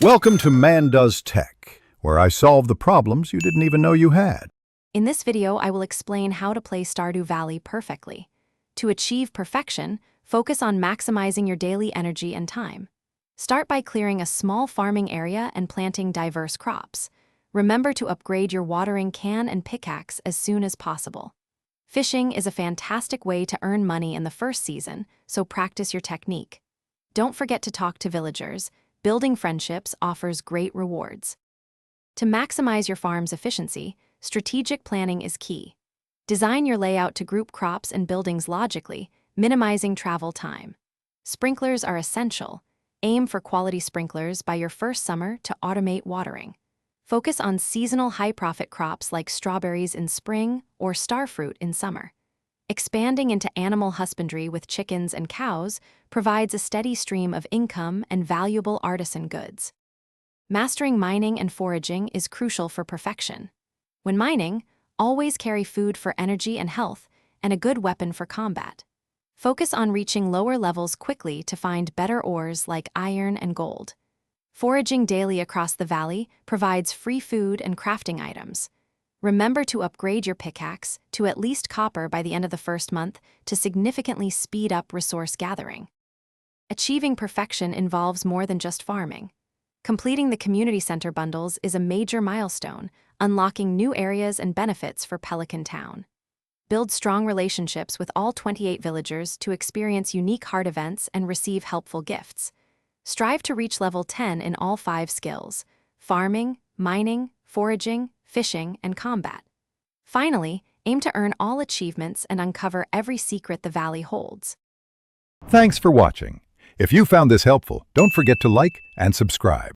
Welcome to Man Does Tech, where I solve the problems you didn't even know you had. In this video, I will explain how to play Stardew Valley perfectly. To achieve perfection, focus on maximizing your daily energy and time. Start by clearing a small farming area and planting diverse crops. Remember to upgrade your watering can and pickaxe as soon as possible. Fishing is a fantastic way to earn money in the first season, so practice your technique. Don't forget to talk to villagers. Building friendships offers great rewards. To maximize your farm's efficiency, strategic planning is key. Design your layout to group crops and buildings logically, minimizing travel time. Sprinklers are essential. Aim for quality sprinklers by your first summer to automate watering. Focus on seasonal high-profit crops like strawberries in spring or starfruit in summer. Expanding into animal husbandry with chickens and cows provides a steady stream of income and valuable artisan goods. Mastering mining and foraging is crucial for perfection. When mining, always carry food for energy and health and a good weapon for combat. Focus on reaching lower levels quickly to find better ores like iron and gold. Foraging daily across the valley provides free food and crafting items. Remember to upgrade your pickaxe to at least copper by the end of the first month to significantly speed up resource gathering. Achieving perfection involves more than just farming. Completing the community center bundles is a major milestone, unlocking new areas and benefits for Pelican Town. Build strong relationships with all 28 villagers to experience unique heart events and receive helpful gifts. Strive to reach level 10 in all 5 skills: farming, mining, foraging, fishing, and combat. Finally, aim to earn all achievements and uncover every secret the valley holds. Thanks for watching. If you found this helpful, don't forget to like and subscribe.